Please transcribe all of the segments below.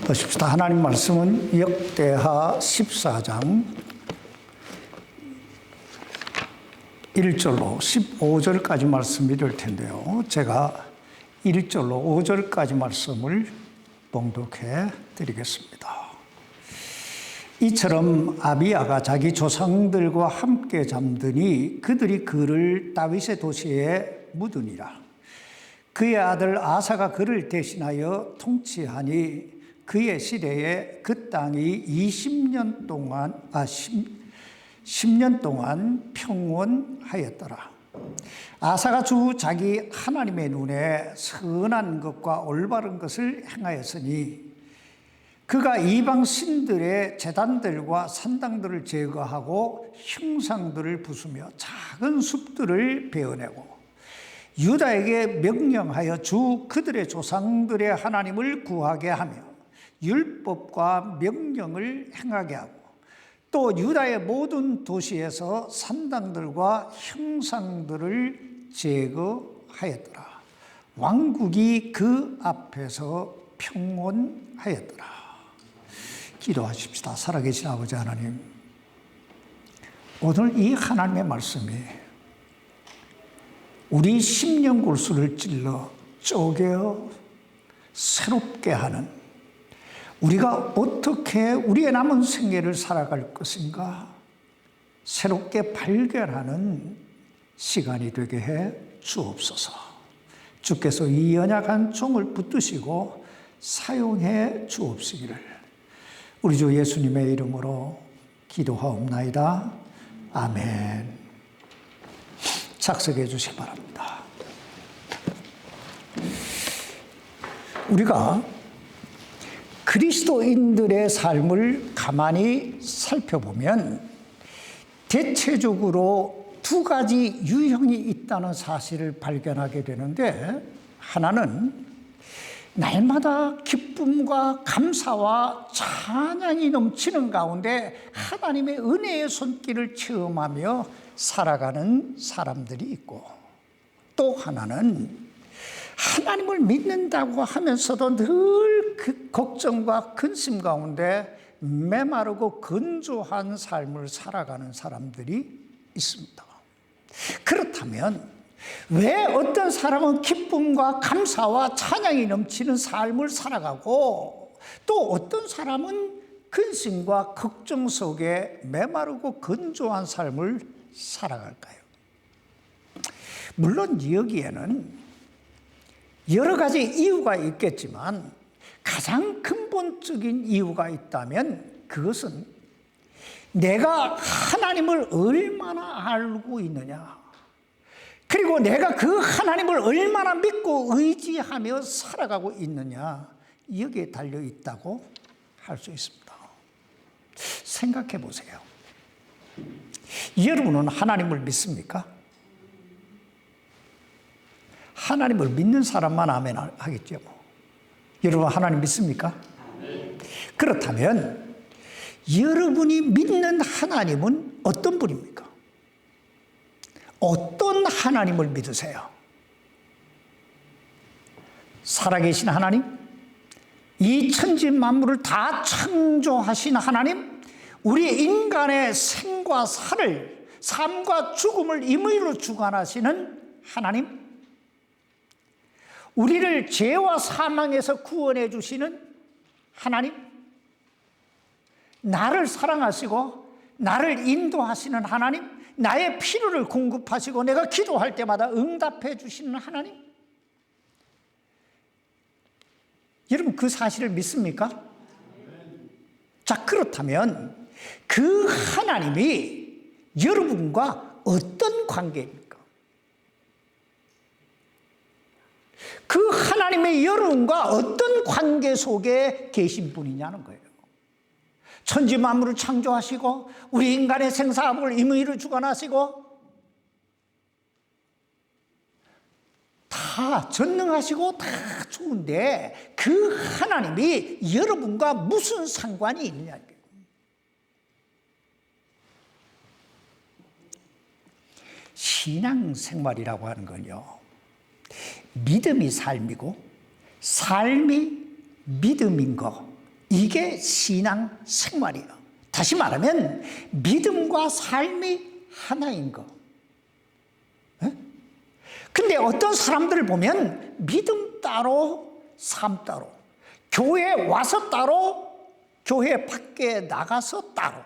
보십시다. 하나님 말씀은 역대하 14장 1절로 15절까지 말씀이 될 텐데요. 제가 1절로 5절까지 말씀을 봉독해 드리겠습니다. 이처럼 아비야가 자기 조상들과 함께 잠드니 그들이 그를 다윗의 도시에 묻으니라. 그의 아들 아사가 그를 대신하여 통치하니 그의 시대에 그 땅이 10년 동안 평온하였더라. 아사가 주 자기 하나님의 눈에 선한 것과 올바른 것을 행하였으니 그가 이방 신들의 제단들과 산당들을 제거하고 형상들을 부수며 작은 숲들을 베어내고 유다에게 명령하여 주 그들의 조상들의 하나님을 구하게 하며 율법과 명령을 행하게 하고 또 유다의 모든 도시에서 산당들과 형상들을 제거하였더라. 왕국이 그 앞에서 평온하였더라. 기도하십시다. 살아계신 아버지 하나님, 오늘 이 하나님의 말씀이 우리 심령 골수를 찔러 쪼개어 새롭게 하는, 우리가 어떻게 우리의 남은 생애를 살아갈 것인가 새롭게 발견하는 시간이 되게 해 주옵소서. 주께서 이 연약한 종을 붙드시고 사용해 주옵시기를 우리 주 예수님의 이름으로 기도하옵나이다. 아멘. 작성해 주시기 바랍니다. 우리가 그리스도인들의 삶을 가만히 살펴보면 대체적으로 두 가지 유형이 있다는 사실을 발견하게 되는데, 하나는 날마다 기쁨과 감사와 찬양이 넘치는 가운데 하나님의 은혜의 손길을 체험하며 살아가는 사람들이 있고, 또 하나는 하나님을 믿는다고 하면서도 늘 그 걱정과 근심 가운데 메마르고 건조한 삶을 살아가는 사람들이 있습니다. 그렇다면 왜 어떤 사람은 기쁨과 감사와 찬양이 넘치는 삶을 살아가고 또 어떤 사람은 근심과 걱정 속에 메마르고 건조한 삶을 살아갈까요? 물론 여기에는 여러 가지 이유가 있겠지만 가장 근본적인 이유가 있다면 그것은 내가 하나님을 얼마나 알고 있느냐, 그리고 내가 그 하나님을 얼마나 믿고 의지하며 살아가고 있느냐, 여기에 달려 있다고 할 수 있습니다. 생각해 보세요. 여러분은 하나님을 믿습니까? 하나님을 믿는 사람만 아멘 하겠죠. 여러분 하나님 믿습니까? 그렇다면 여러분이 믿는 하나님은 어떤 분입니까? 어떤 하나님을 믿으세요? 살아계신 하나님? 이 천지 만물을 다 창조하신 하나님? 우리 인간의 생과 살을, 삶과 죽음을 임의로 주관하시는 하나님? 우리를 죄와 사망에서 구원해 주시는 하나님? 나를 사랑하시고 나를 인도하시는 하나님? 나의 필요를 공급하시고 내가 기도할 때마다 응답해 주시는 하나님? 여러분 그 사실을 믿습니까? 자, 그렇다면 그 하나님이 여러분과 어떤 관계입니까? 그 하나님의 여러분과 어떤 관계 속에 계신 분이냐는 거예요. 천지 만물을 창조하시고 우리 인간의 생사학을 임의로 주관하시고 다 전능하시고 다 좋은데 그 하나님이 여러분과 무슨 상관이 있느냐. 신앙생활이라고 하는 건요, 믿음이 삶이고 삶이 믿음인 거, 이게 신앙 생활이에요. 다시 말하면 믿음과 삶이 하나인 거. 근데 어떤 사람들을 보면 믿음 따로, 삶 따로, 교회 와서 따로, 교회 밖에 나가서 따로.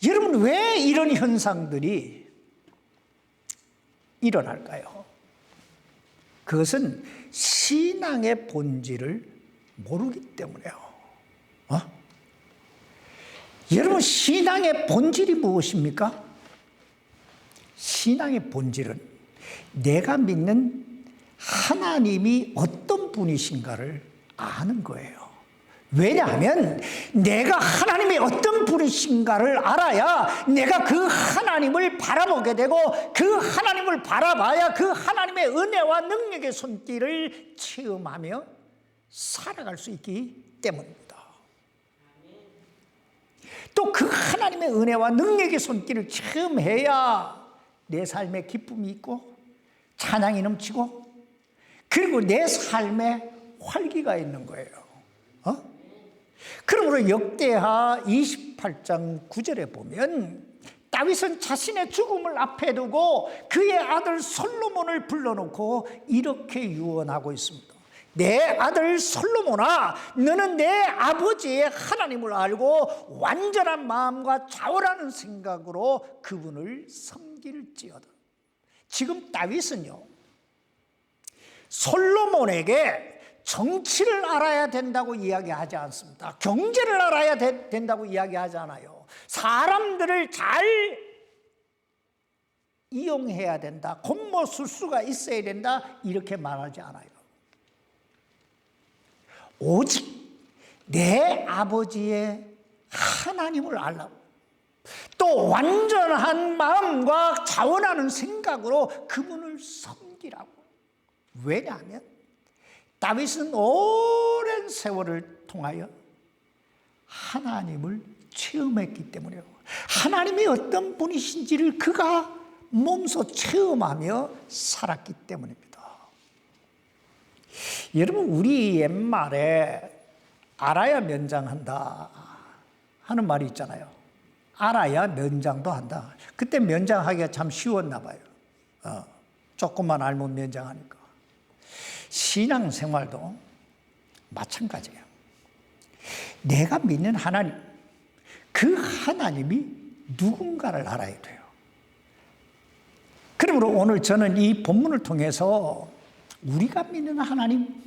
여러분, 왜 이런 현상들이 일어날까요? 그것은 신앙의 본질을 모르기 때문에요. 여러분, 신앙의 본질이 무엇입니까? 신앙의 본질은 내가 믿는 하나님이 어떤 분이신가를 아는 거예요. 왜냐하면 내가 하나님이 어떤 분이신가를 알아야 내가 그 하나님을 바라보게 되고, 그 하나님을 바라봐야 그 하나님의 은혜와 능력의 손길을 체험하며 살아갈 수 있기 때문입니다. 또 그 하나님의 은혜와 능력의 손길을 체험해야 내 삶에 기쁨이 있고 찬양이 넘치고, 그리고 내 삶에 활기가 있는 거예요. 그러므로 역대하 28장 9절에 보면 다윗은 자신의 죽음을 앞에 두고 그의 아들 솔로몬을 불러놓고 이렇게 유언하고 있습니다. 내 아들 솔로몬아, 너는 내 아버지의 하나님을 알고 완전한 마음과 자원하는 생각으로 그분을 섬길지어다. 지금 다윗은요, 솔로몬에게 정치를 알아야 된다고 이야기하지 않습니다. 경제를 알아야 된다고 이야기하지 않아요. 사람들을 잘 이용해야 된다, 곤모술수가 있어야 된다, 이렇게 말하지 않아요. 오직 내 아버지의 하나님을 알라고, 또 완전한 마음과 자원하는 생각으로 그분을 섬기라고. 왜냐하면 다윗은 오랜 세월을 통하여 하나님을 체험했기 때문에요. 하나님이 어떤 분이신지를 그가 몸소 체험하며 살았기 때문입니다. 여러분, 우리 옛말에 알아야 면장한다 하는 말이 있잖아요. 알아야 면장도 한다. 그때 면장하기가 참 쉬웠나 봐요. 조금만 알면 면장하니까. 신앙생활도 마찬가지예요. 내가 믿는 하나님, 그 하나님이 누군가를 알아야 돼요. 그러므로 오늘 저는 이 본문을 통해서 우리가 믿는 하나님,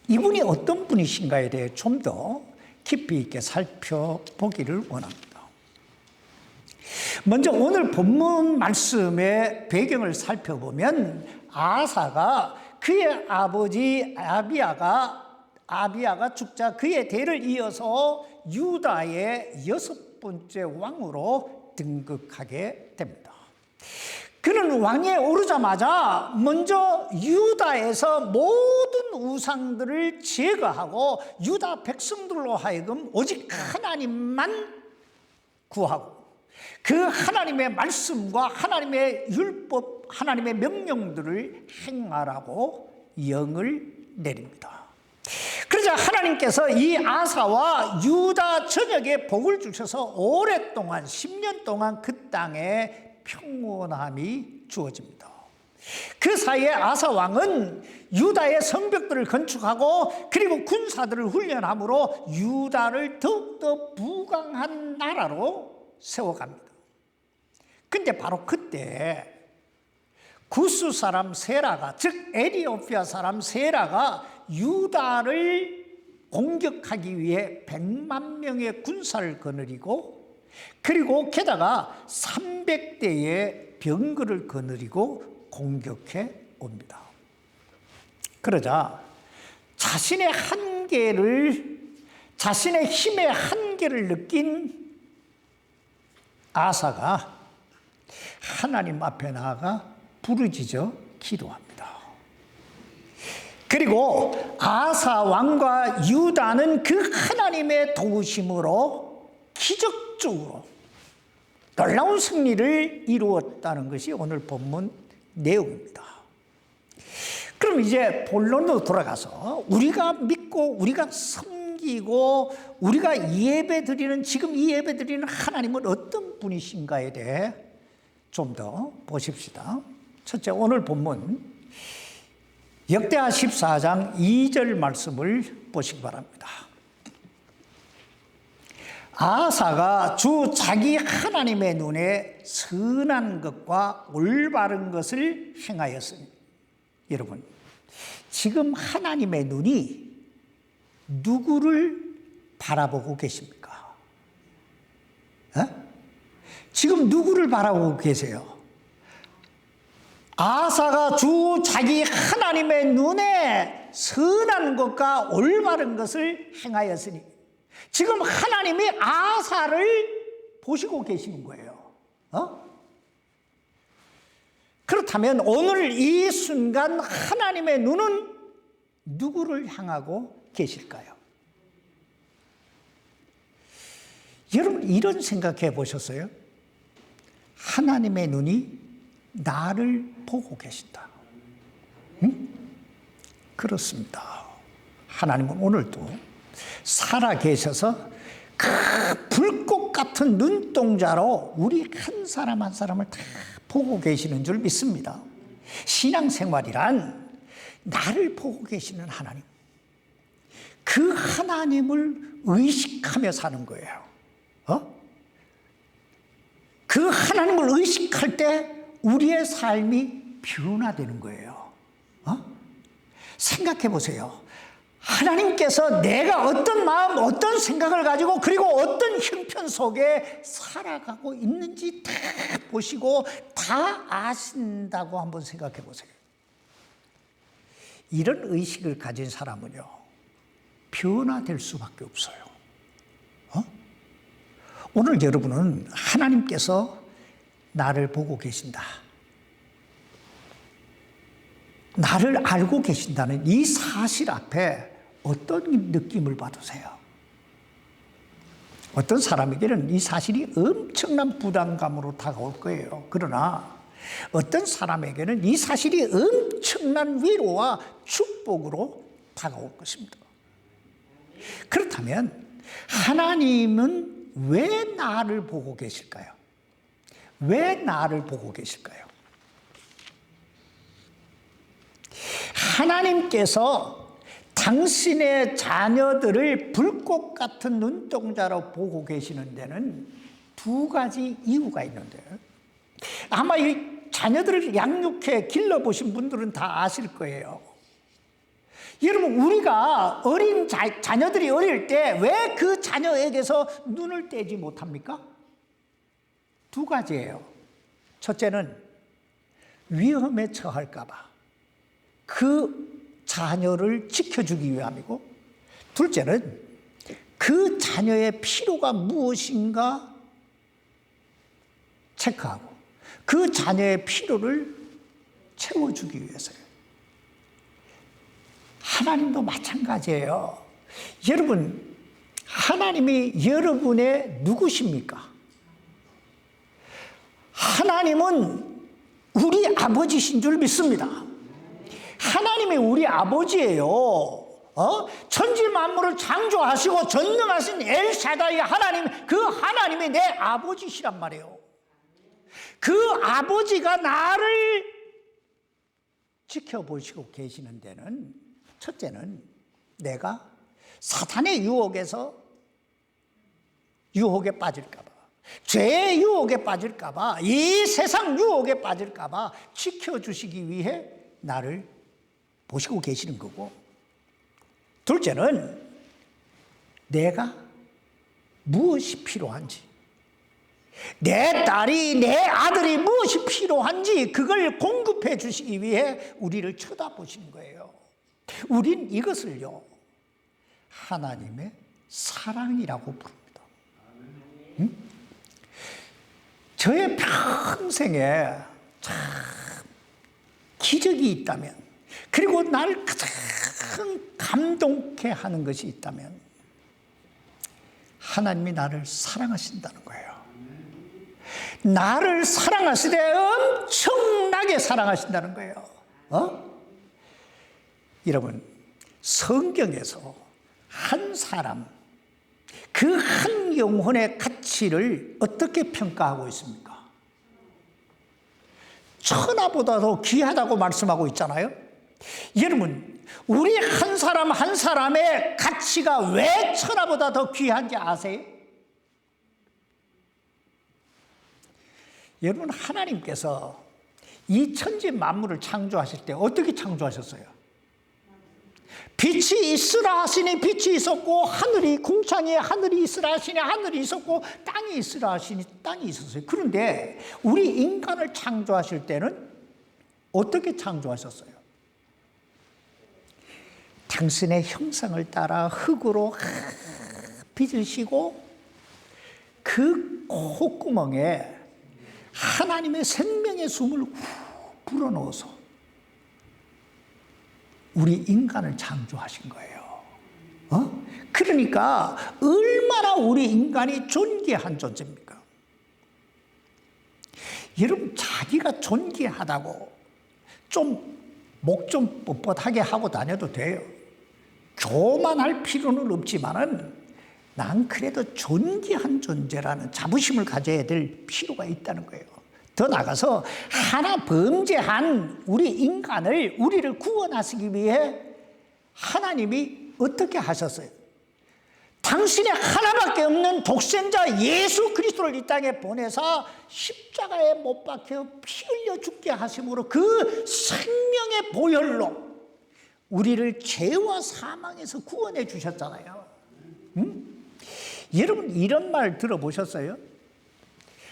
이분이 어떤 분이신가에 대해 좀 더 깊이 있게 살펴보기를 원합니다. 먼저 오늘 본문 말씀의 배경을 살펴보면 아사가 그의 아버지 아비야가 죽자 그의 대를 이어서 유다의 6번째 왕으로 등극하게 됩니다. 그는 왕에 오르자마자 먼저 유다에서 모든 우상들을 제거하고 유다 백성들로 하여금 오직 하나님만 구하고, 그 하나님의 말씀과 하나님의 율법, 하나님의 명령들을 행하라고 영을 내립니다. 그러자 하나님께서 이 아사와 유다 전역에 복을 주셔서 오랫동안 10년 동안 그 땅에 평온함이 주어집니다. 그 사이에 아사 왕은 유다의 성벽들을 건축하고 그리고 군사들을 훈련함으로 유다를 더욱더 부강한 나라로 세워갑니다. 근데 바로 그때 구스 사람 세라가, 즉 에티오피아 사람 세라가 유다를 공격하기 위해 100만 명의 군사를 거느리고, 그리고 게다가 300대의 병거를 거느리고 공격해 옵니다. 그러자 자신의 힘의 한계를 느낀 아사가 하나님 앞에 나아가 부르짖어 기도합니다. 그리고 아사 왕과 유다는 그 하나님의 도우심으로 기적적으로 놀라운 승리를 이루었다는 것이 오늘 본문 내용입니다. 그럼 이제 본론으로 돌아가서 우리가 믿고 우리가 섬기고 우리가 예배 드리는, 지금 이 예배 드리는 하나님은 어떤 분이신가에 대해 좀 더 보십시다. 첫째, 오늘 본문 역대하 14장 2절 말씀을 보시기 바랍니다. 아사가 주 자기 하나님의 눈에 선한 것과 올바른 것을 행하였으니. 여러분, 지금 하나님의 눈이 누구를 바라보고 계십니까? 지금 누구를 바라보고 계세요? 아사가 주 자기 하나님의 눈에 선한 것과 올바른 것을 행하였으니, 지금 하나님이 아사를 보시고 계시는 거예요. 그렇다면 오늘 이 순간 하나님의 눈은 누구를 향하고 계실까요? 여러분, 이런 생각해 보셨어요? 하나님의 눈이 나를 보고 계신다. 응? 그렇습니다. 하나님은 오늘도 살아 계셔서 그 불꽃 같은 눈동자로 우리 한 사람 한 사람을 다 보고 계시는 줄 믿습니다. 신앙생활이란 나를 보고 계시는 하나님, 그 하나님을 의식하며 사는 거예요. 그 하나님을 의식할 때 우리의 삶이 변화되는 거예요. 생각해 보세요. 하나님께서 내가 어떤 마음, 어떤 생각을 가지고 그리고 어떤 형편 속에 살아가고 있는지 다 보시고 다 아신다고 한번 생각해 보세요. 이런 의식을 가진 사람은요, 변화될 수밖에 없어요. 오늘 여러분은 하나님께서 나를 보고 계신다, 나를 알고 계신다는 이 사실 앞에 어떤 느낌을 받으세요? 어떤 사람에게는 이 사실이 엄청난 부담감으로 다가올 거예요. 그러나 어떤 사람에게는 이 사실이 엄청난 위로와 축복으로 다가올 것입니다. 그렇다면 하나님은 왜 나를 보고 계실까요? 왜 나를 보고 계실까요? 하나님께서 당신의 자녀들을 불꽃 같은 눈동자로 보고 계시는 데는 두 가지 이유가 있는데요. 아마 이 자녀들을 양육해 길러보신 분들은 다 아실 거예요. 여러분, 우리가 어린 자녀들이 어릴 때 왜 그 자녀에게서 눈을 떼지 못합니까? 두 가지예요. 첫째는 위험에 처할까 봐 그 자녀를 지켜주기 위함이고, 둘째는 그 자녀의 필요가 무엇인가 체크하고 그 자녀의 필요를 채워주기 위해서요. 하나님도 마찬가지예요. 여러분, 하나님이 여러분의 누구십니까? 하나님은 우리 아버지신 줄 믿습니다. 하나님이 우리 아버지예요. 천지 만물을 창조하시고 전능하신 엘샤다이 하나님, 그 하나님이 내 아버지시란 말이에요. 그 아버지가 나를 지켜보시고 계시는 데는, 첫째는 내가 사탄의 유혹에서 유혹에 빠질까 봐, 죄의 유혹에 빠질까 봐, 이 세상 유혹에 빠질까 봐 지켜주시기 위해 나를 보시고 계시는 거고, 둘째는 내가 무엇이 필요한지, 내 딸이, 내 아들이 무엇이 필요한지 그걸 공급해 주시기 위해 우리를 쳐다보시는 거예요. 우린 이것을요, 하나님의 사랑이라고 부릅니다. 응? 저의 평생에 참 기적이 있다면, 그리고 나를 가장 감동케 하는 것이 있다면, 하나님이 나를 사랑하신다는 거예요. 나를 사랑하시되 엄청나게 사랑하신다는 거예요. 여러분, 성경에서 한 사람, 그 한 영혼의 가치를 어떻게 평가하고 있습니까? 천하보다도 귀하다고 말씀하고 있잖아요. 여러분, 우리 한 사람 한 사람의 가치가 왜 천하보다 더 귀한지 아세요? 여러분, 하나님께서 이 천지 만물을 창조하실 때 어떻게 창조하셨어요? 빛이 있으라 하시니 빛이 있었고, 하늘이 궁창에 하늘이 있으라 하시니 하늘이 있었고, 땅이 있으라 하시니 땅이 있었어요. 그런데 우리 인간을 창조하실 때는 어떻게 창조하셨어요? 당신의 형상을 따라 흙으로 빚으시고, 그 콧구멍에 하나님의 생명의 숨을 불어넣어서 우리 인간을 창조하신 거예요. 그러니까 얼마나 우리 인간이 존귀한 존재입니까? 여러분, 자기가 존귀하다고 좀 목 좀 뻣뻣하게 하고 다녀도 돼요. 교만할 필요는 없지만은 난 그래도 존귀한 존재라는 자부심을 가져야 될 필요가 있다는 거예요. 더 나아가서 하나 범죄한 우리 인간을, 우리를 구원하시기 위해 하나님이 어떻게 하셨어요? 당신의 하나밖에 없는 독생자 예수 그리스도를 이 땅에 보내서 십자가에 못 박혀 피 흘려 죽게 하심으로 그 생명의 보혈로 우리를 죄와 사망에서 구원해 주셨잖아요. 여러분, 이런 말 들어보셨어요?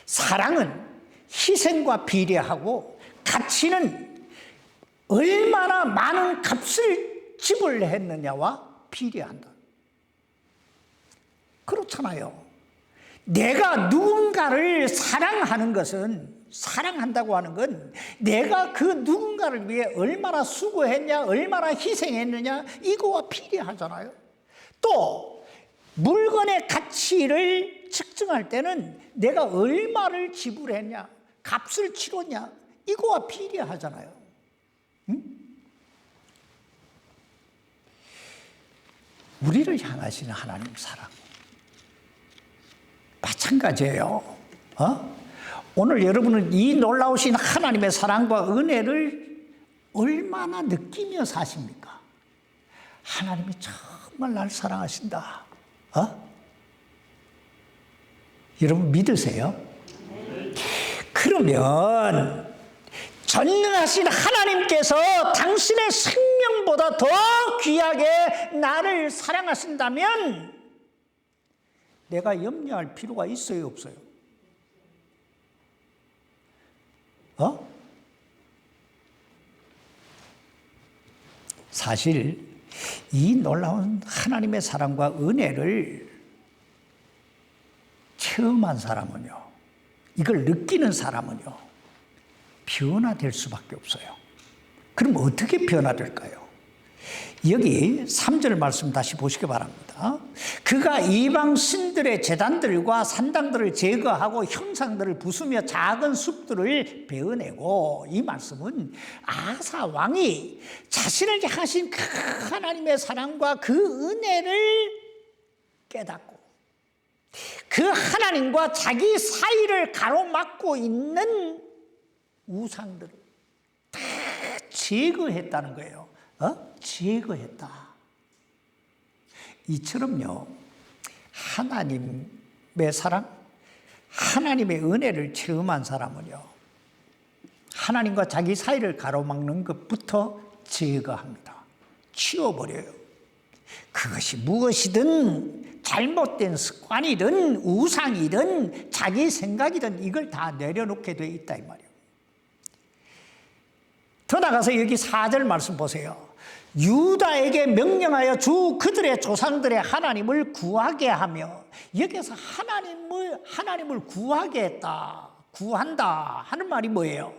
사랑은 희생과 비례하고 가치는 얼마나 많은 값을 지불했느냐와 비례한다. 그렇잖아요. 내가 누군가를 사랑하는 것은, 사랑한다고 하는 건 내가 그 누군가를 위해 얼마나 수고했냐, 얼마나 희생했느냐, 이거와 비례하잖아요. 또 물건의 가치를 측정할 때는 내가 얼마를 지불했냐, 값을 치렀냐, 이거와 비례하잖아요. 우리를 향하시는 하나님 사랑 마찬가지예요. 오늘 여러분은 이 놀라우신 하나님의 사랑과 은혜를 얼마나 느끼며 사십니까? 하나님이 정말 날 사랑하신다. 여러분 믿으세요? 그러면 전능하신 하나님께서 당신의 생명보다 더 귀하게 나를 사랑하신다면 내가 염려할 필요가 있어요, 없어요? 사실 이 놀라운 하나님의 사랑과 은혜를 체험한 사람은요, 이걸 느끼는 사람은요, 변화될 수밖에 없어요. 그럼 어떻게 변화될까요? 여기 3절 말씀 다시 보시기 바랍니다. 그가 이방 신들의 제단들과 산당들을 제거하고 형상들을 부수며 작은 숲들을 베어내고, 이 말씀은 아사 왕이 자신을 향하신 그 하나님의 사랑과 그 은혜를 깨닫고 그 하나님과 자기 사이를 가로막고 있는 우상들을 다 제거했다는 거예요. 제거했다. 이처럼요, 하나님의 사랑, 하나님의 은혜를 체험한 사람은요, 하나님과 자기 사이를 가로막는 것부터 제거합니다. 치워버려요. 그것이 무엇이든 잘못된 습관이든 우상이든 자기 생각이든 이걸 다 내려놓게 돼 있다 이 말이에요. 더 나가서 여기 4절 말씀 보세요. 유다에게 명령하여 주 그들의 조상들의 하나님을 구하게 하며, 여기서 하나님을 구하게 했다, 구한다 하는 말이 뭐예요?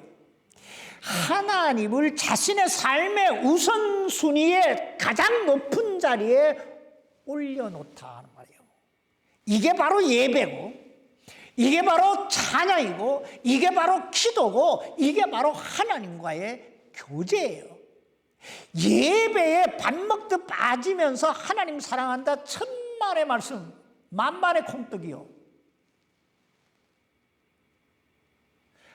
하나님을 자신의 삶의 우선순위에 가장 높은 자리에 올려놓다 하는 말이에요. 이게 바로 예배고, 이게 바로 찬양이고, 이게 바로 기도고, 이게 바로 하나님과의 교제예요. 예배에 밥 먹듯 빠지면서 하나님 사랑한다 천만의 말씀, 만만의 콩떡이요.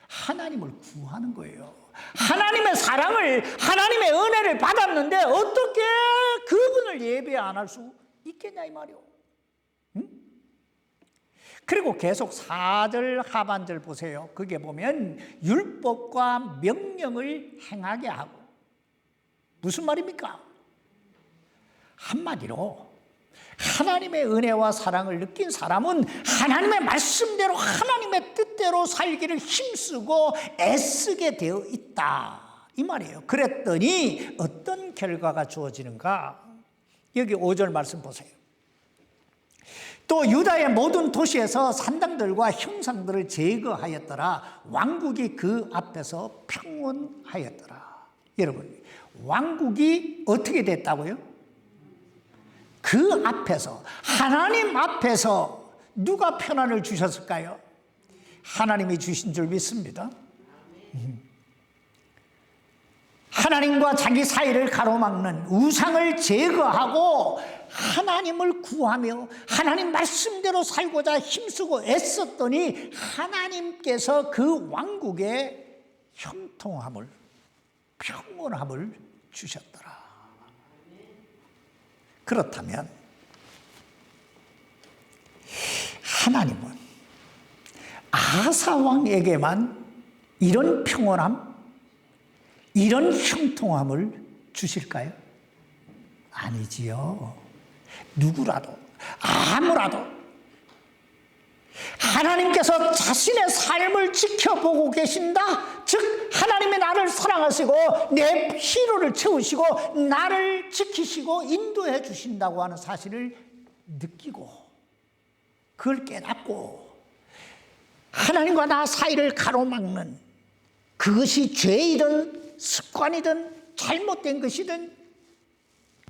하나님을 구하는 거예요. 하나님의 사랑을, 하나님의 은혜를 받았는데 어떻게 그분을 예배 안 할 수 있겠냐 이 말이요. 응? 그리고 계속 4절 하반절 보세요. 그게 보면 율법과 명령을 행하게 하고, 무슨 말입니까? 한마디로 하나님의 은혜와 사랑을 느낀 사람은 하나님의 말씀대로 하나님의 뜻대로 살기를 힘쓰고 애쓰게 되어 있다 이 말이에요. 그랬더니 어떤 결과가 주어지는가? 여기 5절 말씀 보세요. 또 유다의 모든 도시에서 산당들과 형상들을 제거하였더라. 왕국이 그 앞에서 평온하였더라. 여러분, 왕국이 어떻게 됐다고요? 그 앞에서, 하나님 앞에서 누가 편안을 주셨을까요? 하나님이 주신 줄 믿습니다. 하나님과 자기 사이를 가로막는 우상을 제거하고 하나님을 구하며 하나님 말씀대로 살고자 힘쓰고 애썼더니 하나님께서 그 왕국에 형통함을, 평온함을 주셨더라. 그렇다면 하나님은 아사 왕에게만 이런 평온함, 이런 형통함을 주실까요? 아니지요. 누구라도, 아무라도 하나님께서 자신의 삶을 지켜보고 계신다. 즉 하나님이 나를 사랑하시고 내 필요를 채우시고 나를 지키시고 인도해 주신다고 하는 사실을 느끼고 그걸 깨닫고 하나님과 나 사이를 가로막는 그것이 죄이든 습관이든 잘못된 것이든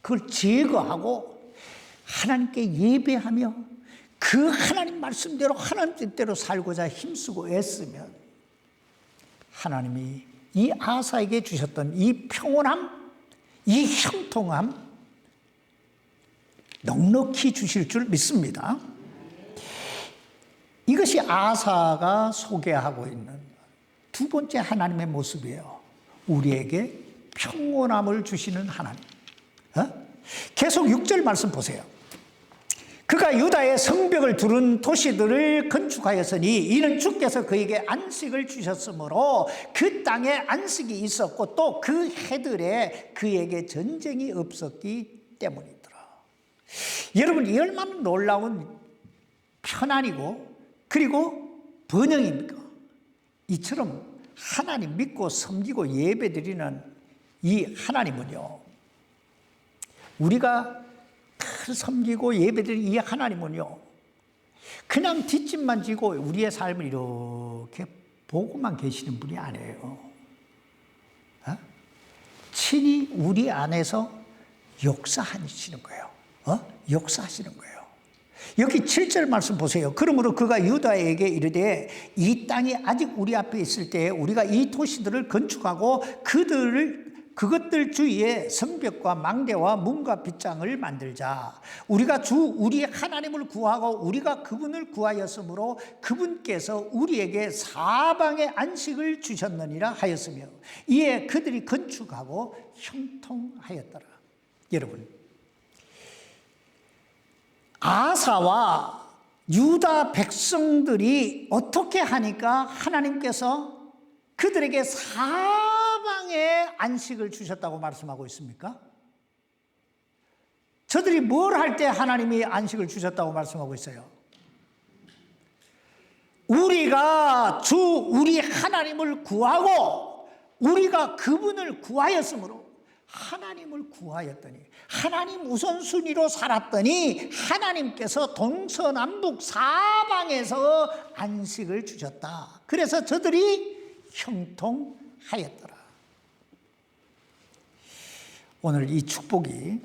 그걸 제거하고 하나님께 예배하며 그 하나님 말씀대로 하나님 뜻대로 살고자 힘쓰고 애쓰면 하나님이 이 아사에게 주셨던 이 평온함, 이 형통함 넉넉히 주실 줄 믿습니다. 이것이 아사가 소개하고 있는 두 번째 하나님의 모습이에요. 우리에게 평온함을 주시는 하나님. 계속 6절 말씀 보세요. 그가 유다의 성벽을 두른 도시들을 건축하였으니 이는 주께서 그에게 안식을 주셨으므로 그 땅에 안식이 있었고 또 그 해들에 그에게 전쟁이 없었기 때문이더라. 여러분, 이 얼마나 놀라운 편안이고 그리고 번영입니까? 이처럼 하나님 믿고 섬기고 예배드리는 이 하나님은요, 우리가 섬기고 예배드리는 이 하나님은요, 그냥 뒷짐만 지고 우리의 삶을 이렇게 보고만 계시는 분이 아니에요. 친히 우리 안에서 역사하시는 거예요. 역사하시는 거예요. 여기 7절 말씀 보세요. 그러므로 그가 유다에게 이르되 이 땅이 아직 우리 앞에 있을 때 우리가 이 도시들을 건축하고 그것들 주위에 성벽과 망대와 문과 빗장을 만들자. 우리가 우리 하나님을 구하고 우리가 그분을 구하였으므로 그분께서 우리에게 사방의 안식을 주셨느니라 하였으며 이에 그들이 건축하고 형통하였더라. 여러분, 아사와 유다 백성들이 어떻게 하니까 하나님께서 그들에게 사방에 안식을 주셨다고 말씀하고 있습니까? 저들이 뭘 할 때 하나님이 안식을 주셨다고 말씀하고 있어요? 우리가 우리 하나님을 구하고 우리가 그분을 구하였으므로 하나님을 구하였더니 하나님 우선순위로 살았더니 하나님께서 동서남북 사방에서 안식을 주셨다. 그래서 저들이 형통하였더라. 오늘 이 축복이,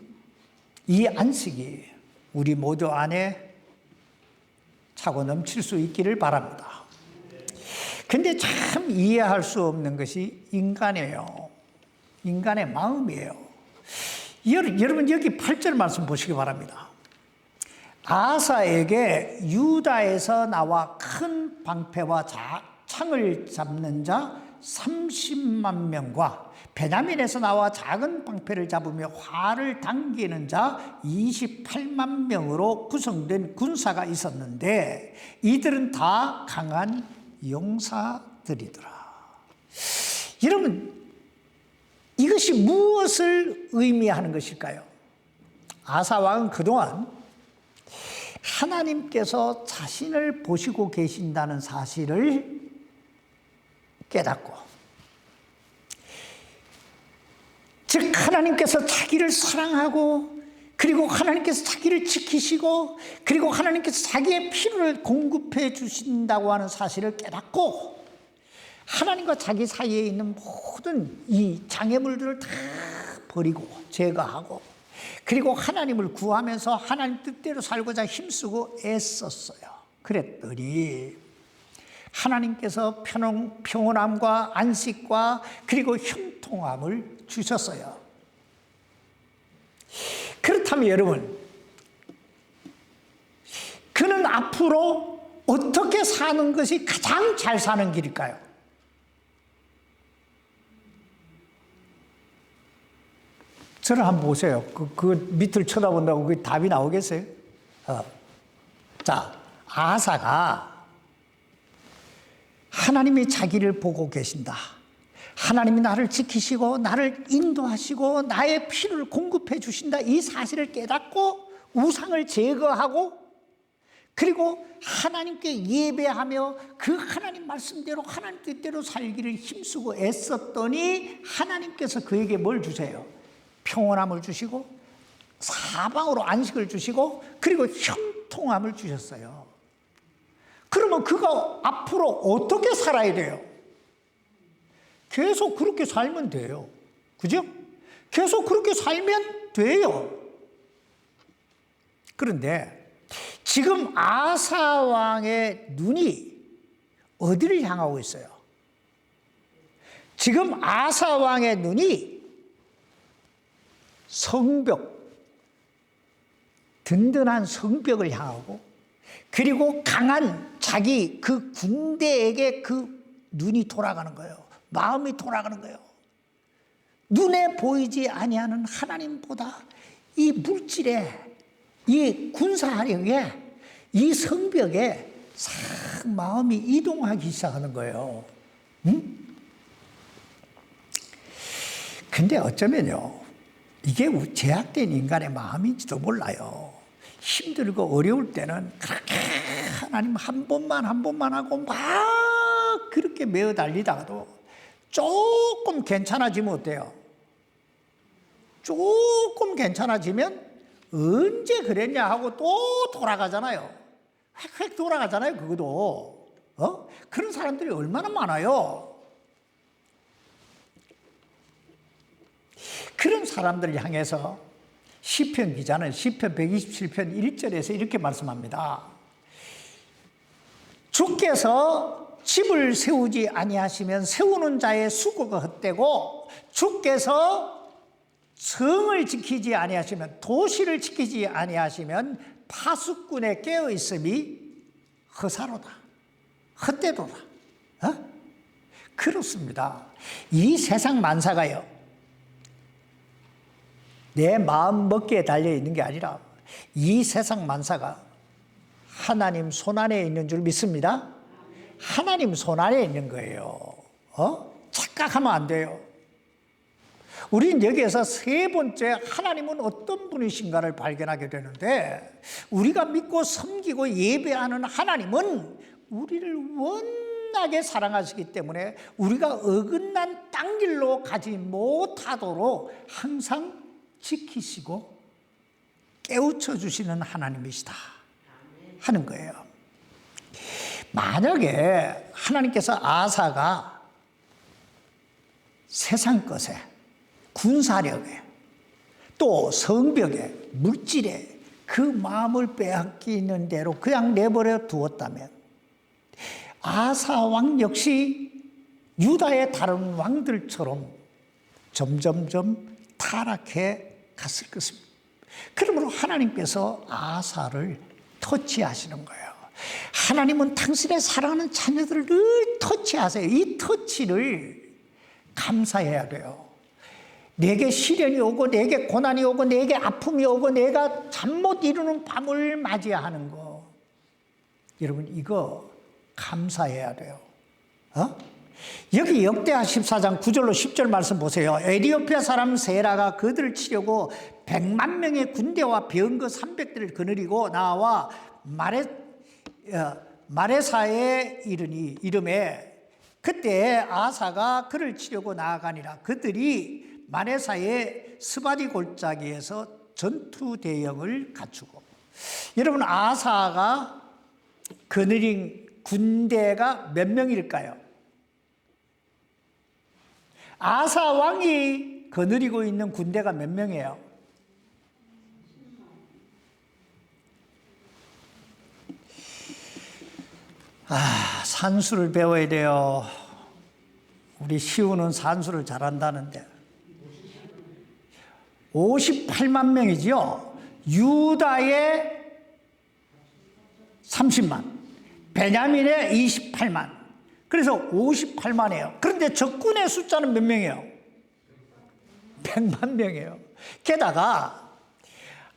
이 안식이 우리 모두 안에 차고 넘칠 수 있기를 바랍니다. 근데 참 이해할 수 없는 것이 인간이에요. 인간의 마음이에요. 여러분 여기 8절 말씀 보시기 바랍니다. 아사에게 유다에서 나와 큰 방패와 창을 잡는 자 30만 명과 베냐민에서 나와 작은 방패를 잡으며 활을 당기는 자 28만 명으로 구성된 군사가 있었는데 이들은 다 강한 용사들이더라. 여러분, 이것이 무엇을 의미하는 것일까요? 아사 왕은 그동안 하나님께서 자신을 보시고 계신다는 사실을 깨닫고, 즉 하나님께서 자기를 사랑하고, 그리고 하나님께서 자기를 지키시고, 그리고 하나님께서 자기의 필요를 공급해 주신다고 하는 사실을 깨닫고, 하나님과 자기 사이에 있는 모든 이 장애물들을 다 버리고 제거하고, 그리고 하나님을 구하면서 하나님 뜻대로 살고자 힘쓰고 애썼어요. 그랬더니 하나님께서 평온함과 안식과 그리고 형통함을 주셨어요. 그렇다면 여러분, 그는 앞으로 어떻게 사는 것이 가장 잘 사는 길일까요? 저를 한번 보세요. 그 밑을 쳐다본다고 그 답이 나오겠어요? 자, 아사가 하나님이 자기를 보고 계신다, 하나님이 나를 지키시고 나를 인도하시고 나의 필요를 공급해 주신다, 이 사실을 깨닫고 우상을 제거하고, 그리고 하나님께 예배하며 그 하나님 말씀대로 하나님 뜻대로 살기를 힘쓰고 애썼더니 하나님께서 그에게 뭘 주세요? 평온함을 주시고 사방으로 안식을 주시고 그리고 형통함을 주셨어요. 그러면 그가 앞으로 어떻게 살아야 돼요? 계속 그렇게 살면 돼요. 그죠? 계속 그렇게 살면 돼요. 그런데 지금 아사 왕의 눈이 어디를 향하고 있어요? 지금 아사 왕의 눈이 성벽, 든든한 성벽을 향하고, 그리고 강한 자기 그 군대에게 그 눈이 돌아가는 거예요. 마음이 돌아가는 거예요. 눈에 보이지 아니하는 하나님보다 이 물질에, 이 군사력에, 이 성벽에 싹 마음이 이동하기 시작하는 거예요. 근데 어쩌면요, 이게 제약된 인간의 마음인지도 몰라요. 힘들고 어려울 때는 그렇게 하나님 한 번만 하고 막 그렇게 매어 달리다가도 조금 괜찮아지면 어때요? 조금 괜찮아지면 언제 그랬냐 하고 또 돌아가잖아요. 획획 돌아가잖아요, 그것도. 그런 사람들이 얼마나 많아요. 그런 사람들을 향해서 시편 기자는 시편 127편 1절에서 이렇게 말씀합니다. 주께서 집을 세우지 아니하시면 세우는 자의 수고가 헛되고, 주께서 성을 지키지 아니하시면, 도시를 지키지 아니하시면 파수꾼의 깨어 있음이 허사로다, 헛되도다. 그렇습니다. 이 세상 만사가요, 내 마음 먹기에 달려 있는 게 아니라 이 세상 만사가 하나님 손안에 있는 줄 믿습니다. 하나님 손안에 있는 거예요. 착각하면 안 돼요. 우린 여기에서 세 번째, 하나님은 어떤 분이신가를 발견하게 되는데, 우리가 믿고 섬기고 예배하는 하나님은 우리를 원하게 사랑하시기 때문에 우리가 어긋난 딴 길로 가지 못하도록 항상 지키시고 깨우쳐 주시는 하나님이시다 하는 거예요. 만약에 하나님께서 아사가 세상 것에, 군사력에, 또 성벽에, 물질에 그 마음을 빼앗기는 대로 그냥 내버려 두었다면, 아사 왕 역시 유다의 다른 왕들처럼 점점점 타락해 갔을 것입니다. 그러므로 하나님께서 아사를 터치하시는 거예요. 하나님은 당신의 사랑하는 자녀들을 늘 터치하세요. 이 터치를 감사해야 돼요. 내게 시련이 오고 내게 고난이 오고 내게 아픔이 오고 내가 잠 못 이루는 밤을 맞이하는 거, 여러분 이거 감사해야 돼요. 여기 역대하 14장 9절로 10절 말씀 보세요. 에티오피아 사람 세라가 그들을 치려고 100만 명의 군대와 병거 300대를 거느리고 나와 마레사에 이름에 그때 아사가 그를 치려고 나아가니라. 그들이 마레사의 스바디 골짜기에서 전투 대형을 갖추고, 여러분 아사가 거느린 군대가 몇 명일까요? 아사 왕이 거느리고 있는 군대가 몇 명이에요? 산수를 배워야 돼요. 우리 시우는 산수를 잘한다는데 58만 명이지요. 유다의 30만, 베냐민의 28만, 그래서 58만이에요. 그런데 적군의 숫자는 몇 명이에요? 100만 명이에요. 게다가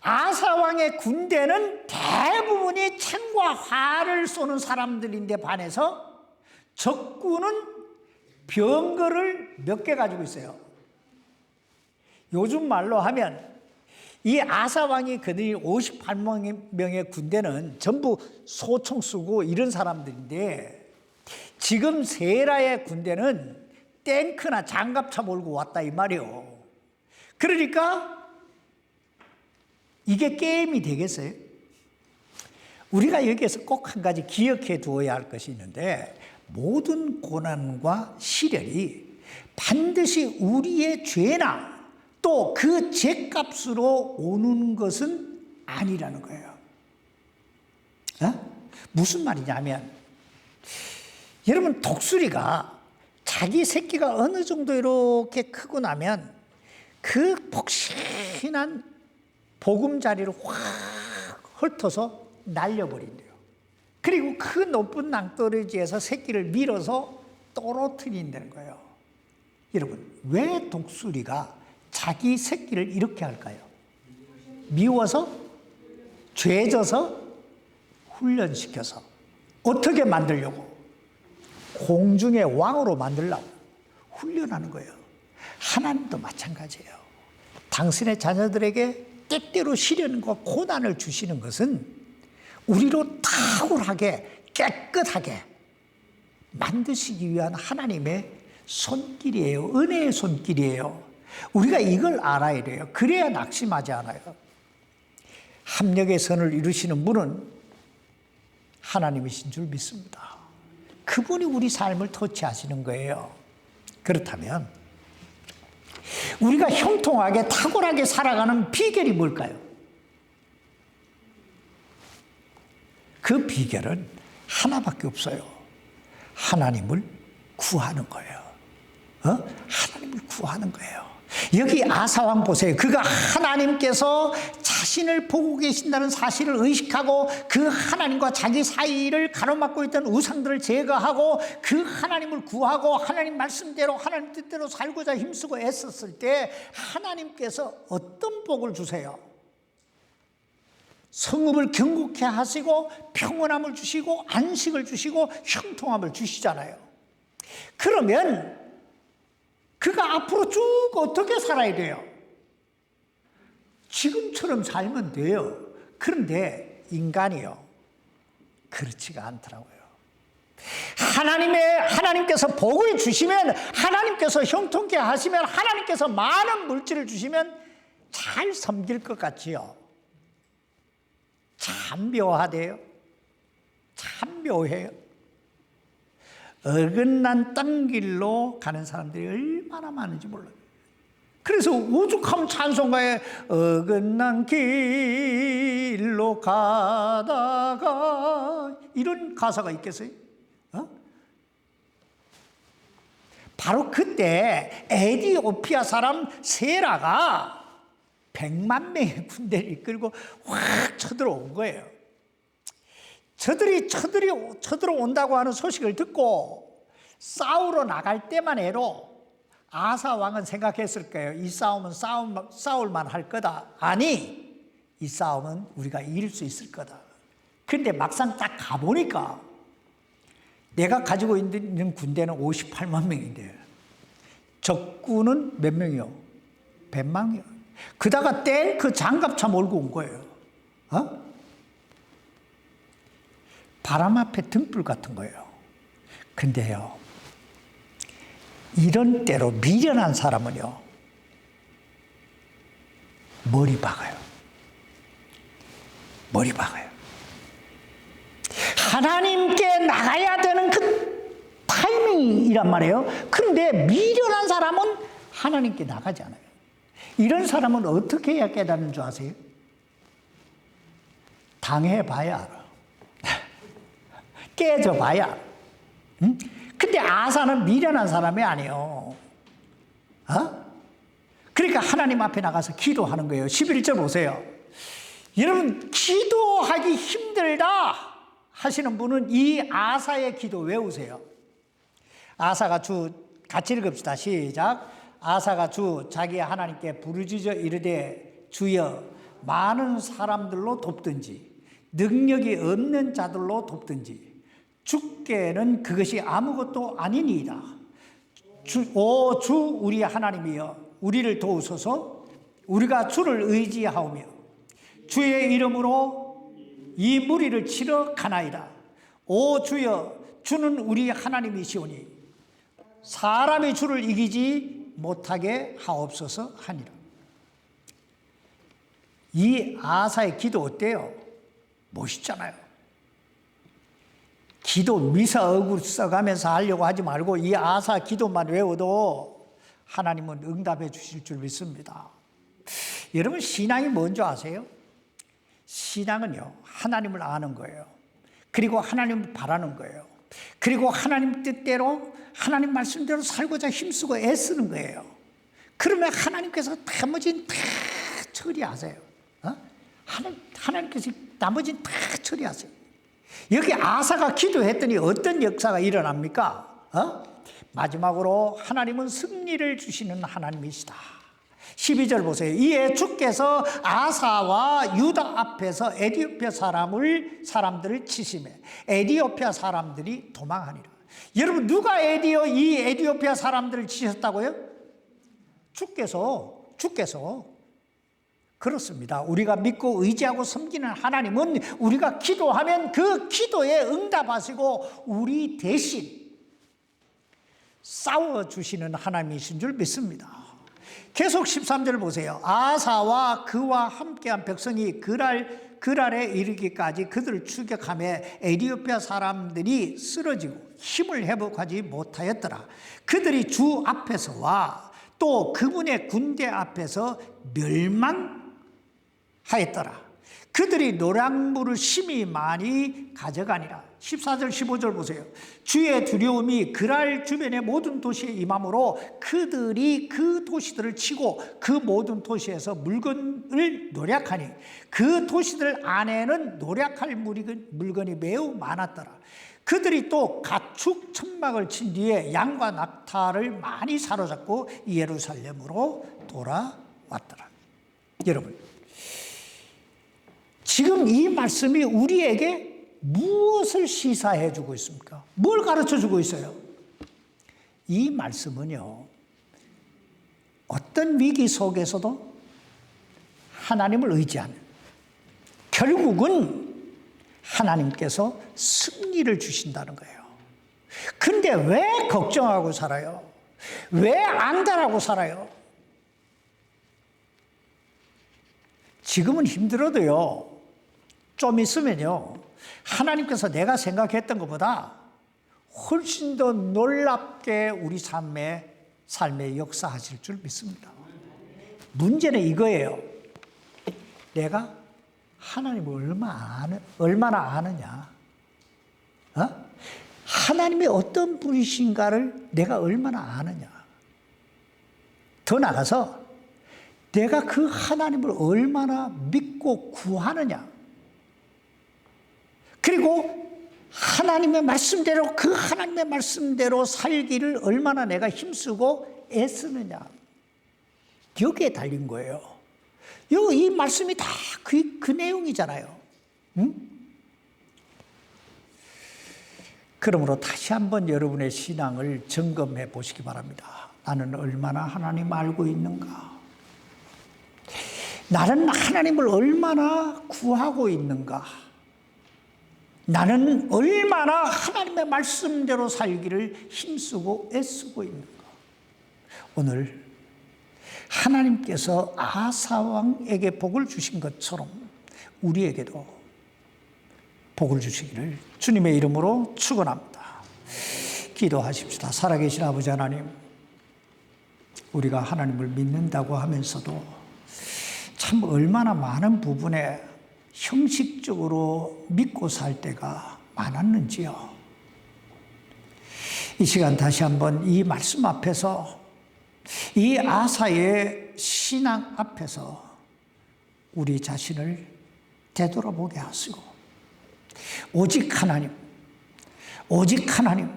아사왕의 군대는 대부분이 창과 활을 쏘는 사람들인데 반해서 적군은 병거를 몇 개 가지고 있어요. 요즘 말로 하면 이 아사왕이 거느린 58명의 군대는 전부 소총 쓰고 이런 사람들인데, 지금 세라의 군대는 탱크나 장갑차 몰고 왔다 이 말이에요. 그러니까 이게 게임이 되겠어요? 우리가 여기에서 꼭 한 가지 기억해 두어야 할 것이 있는데, 모든 고난과 시련이 반드시 우리의 죄나 또 그 죄값으로 오는 것은 아니라는 거예요. 무슨 말이냐면, 여러분 독수리가 자기 새끼가 어느 정도 이렇게 크고 나면 그 폭신한 보금자리를 확 훑어서 날려버린대요. 그리고 그 높은 낭떠러지에서 새끼를 밀어서 떨어뜨린다는 거예요. 여러분, 왜 독수리가 자기 새끼를 이렇게 할까요? 미워서? 죄져서? 훈련시켜서. 어떻게 만들려고? 공중의 왕으로 만들려고 훈련하는 거예요. 하나님도 마찬가지예요. 당신의 자녀들에게 때때로 시련과 고난을 주시는 것은 우리로 탁월하게 깨끗하게 만드시기 위한 하나님의 손길이에요. 은혜의 손길이에요. 우리가 이걸 알아야 돼요. 그래야 낙심하지 않아요. 합력의 선을 이루시는 분은 하나님이신 줄 믿습니다. 그분이 우리 삶을 터치하시는 거예요. 그렇다면 우리가 형통하게 탁월하게 살아가는 비결이 뭘까요? 그 비결은 하나밖에 없어요. 하나님을 구하는 거예요. 하나님을 구하는 거예요. 여기 아사왕 보세요. 그가 하나님께서 자신을 보고 계신다는 사실을 의식하고 그 하나님과 자기 사이를 가로막고 있던 우상들을 제거하고 그 하나님을 구하고 하나님 말씀대로 하나님 뜻대로 살고자 힘쓰고 애썼을 때 하나님께서 어떤 복을 주세요? 성읍을 견고케 하시고 평온함을 주시고 안식을 주시고 형통함을 주시잖아요. 그러면 그가 앞으로 쭉 어떻게 살아야 돼요? 지금처럼 살면 돼요. 그런데 인간이요, 그렇지가 않더라고요. 하나님께서 복을 주시면, 하나님께서 형통케 하시면, 하나님께서 많은 물질을 주시면 잘 섬길 것 같지요. 참 묘하대요. 참 묘해요. 어긋난 땅길로 가는 사람들이 얼마나 많은지 몰라요. 그래서 오죽하면 찬송가에 어긋난 길로 가다가 이런 가사가 있겠어요? 바로 그때 에디오피아 사람 세라가 100만 명의 군대를 이끌고 확 쳐들어온 거예요. 저들이 쳐들어온다고 하는 소식을 듣고 싸우러 나갈 때만 해도 아사 왕은 생각했을 거예요. 이 싸움은 싸울만 할 거다. 아니, 이 싸움은 우리가 이길 수 있을 거다. 그런데 막상 딱 가보니까 내가 가지고 있는 군대는 58만 명인데 적군은 몇 명이요? 100만이요. 그다가 탱크 장갑차 몰고 온 거예요. 바람 앞에 등불 같은 거예요. 근데요, 이런 때로 미련한 사람은요, 머리 박아요. 머리 박아요. 하나님께 나가야 되는 그 타이밍이란 말이에요. 그런데 미련한 사람은 하나님께 나가지 않아요. 이런 사람은 어떻게 해야 깨닫는 줄 아세요? 당해봐야 알아. 깨져봐야 알아. 응? 근데 아사는 미련한 사람이 아니에요. 그러니까 하나님 앞에 나가서 기도하는 거예요. 11절 보세요. 여러분, 기도하기 힘들다 하시는 분은 이 아사의 기도 외우세요. 아사가 같이 읽읍시다. 시작. 아사가 자기 하나님께 부르짖어 이르되 주여 많은 사람들로 돕든지 능력이 없는 자들로 돕든지 주께는 그것이 아무것도 아니니이다. 주 우리 하나님이여 우리를 도우소서. 우리가 주를 의지하오며 주의 이름으로 이 무리를 치러 가나이다. 오 주여 주는 우리 하나님이시오니 사람이 주를 이기지 못하게 하옵소서 하니라. 이 아사의 기도 어때요? 멋있잖아요. 기도 미사억을 써가면서 하려고 하지 말고 이 아사 기도만 외워도 하나님은 응답해 주실 줄 믿습니다. 여러분, 신앙이 뭔지 아세요? 신앙은요, 하나님을 아는 거예요. 그리고 하나님을 바라는 거예요. 그리고 하나님 뜻대로 하나님 말씀대로 살고자 힘쓰고 애쓰는 거예요. 그러면 하나님께서 나머지는 다 처리하세요. 하나님께서 나머지는 다 처리하세요. 여기 아사가 기도했더니 어떤 역사가 일어납니까? 마지막으로 하나님은 승리를 주시는 하나님이시다. 12절 보세요. 이에 주께서 아사와 유다 앞에서 에디오피아 사람들을 치시매 에디오피아 사람들이 도망하니라. 여러분, 누가 이 에디오피아 사람들을 치셨다고요? 주께서. 그렇습니다. 우리가 믿고 의지하고 섬기는 하나님은 우리가 기도하면 그 기도에 응답하시고 우리 대신 싸워주시는 하나님이신 줄 믿습니다. 계속 13절 보세요. 아사와 그와 함께한 백성이 그랄에 이르기까지 그들을 추격하며 에디오피아 사람들이 쓰러지고 힘을 회복하지 못하였더라. 그들이 주 앞에서와 또 그분의 군대 앞에서 멸망하였더라. 그들이 노량물을 심히 많이 가져가니라. 14절 15절 보세요. 주의 두려움이 그랄 주변의 모든 도시에 임함으로 그들이 그 도시들을 치고 그 모든 도시에서 물건을 노략하니 그 도시들 안에는 노략할 물건이 매우 많았더라. 그들이 또 가축 천막을 친 뒤에 양과 낙타를 많이 사로잡고 예루살렘으로 돌아왔더라. 여러분, 지금 이 말씀이 우리에게 무엇을 시사해 주고 있습니까? 뭘 가르쳐 주고 있어요? 이 말씀은요, 어떤 위기 속에서도 하나님을 의지하는, 결국은 하나님께서 승리를 주신다는 거예요. 그런데 왜 걱정하고 살아요? 왜 안달하고 살아요? 지금은 힘들어도요, 좀 있으면요, 하나님께서 내가 생각했던 것보다 훨씬 더 놀랍게 우리 삶에 역사하실 줄 믿습니다. 문제는 이거예요. 내가 하나님을 얼마나 아느냐? 하나님이 어떤 분이신가를 내가 얼마나 아느냐. 더 나아가서 내가 그 하나님을 얼마나 믿고 구하느냐. 그리고 하나님의 말씀대로, 그 하나님의 말씀대로 살기를 얼마나 내가 힘쓰고 애쓰느냐. 여기에 달린 거예요. 이 말씀이 다 그 내용이잖아요. 응? 그러므로 다시 한번 여러분의 신앙을 점검해 보시기 바랍니다. 나는 얼마나 하나님 알고 있는가? 나는 하나님을 얼마나 구하고 있는가? 나는 얼마나 하나님의 말씀대로 살기를 힘쓰고 애쓰고 있는가? 오늘 하나님께서 아사 왕에게 복을 주신 것처럼 우리에게도 복을 주시기를 주님의 이름으로 축원합니다. 기도하십시다. 살아계신 아버지 하나님, 우리가 하나님을 믿는다고 하면서도 참 얼마나 많은 부분에 형식적으로 믿고 살 때가 많았는지요. 이 시간 다시 한번 이 말씀 앞에서, 이 아사의 신앙 앞에서 우리 자신을 되돌아보게 하시고, 오직 하나님, 오직 하나님,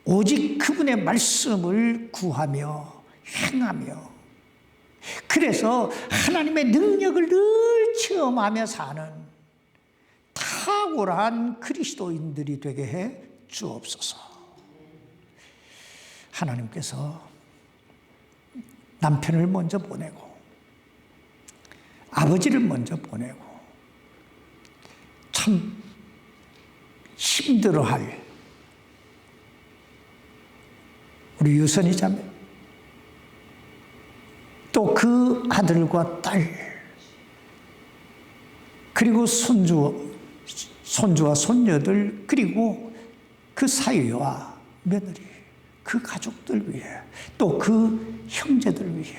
오직 그분의 말씀을 구하며 행하며, 그래서 하나님의 능력을 늘 체험하며 사는 탁월한 그리스도인들이 되게 해 주옵소서. 하나님께서 남편을 먼저 보내고 아버지를 먼저 보내고 참 힘들어할 우리 유선이 자매, 또 그 아들과 딸, 그리고 손주와 손녀들, 그리고 그 사위와 며느리, 그 가족들 위해, 또 그 형제들 위해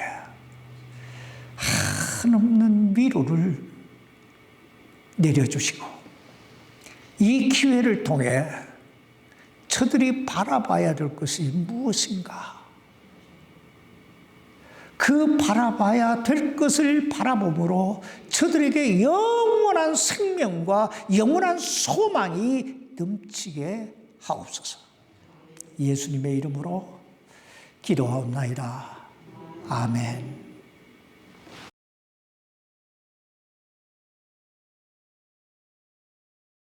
한없는 위로를 내려주시고, 이 기회를 통해 저들이 바라봐야 될 것이 무엇인가? 그 바라봐야 될 것을 바라봄으로 저들에게 영원한 생명과 영원한 소망이 넘치게 하옵소서. 예수님의 이름으로 기도하옵나이다. 아멘.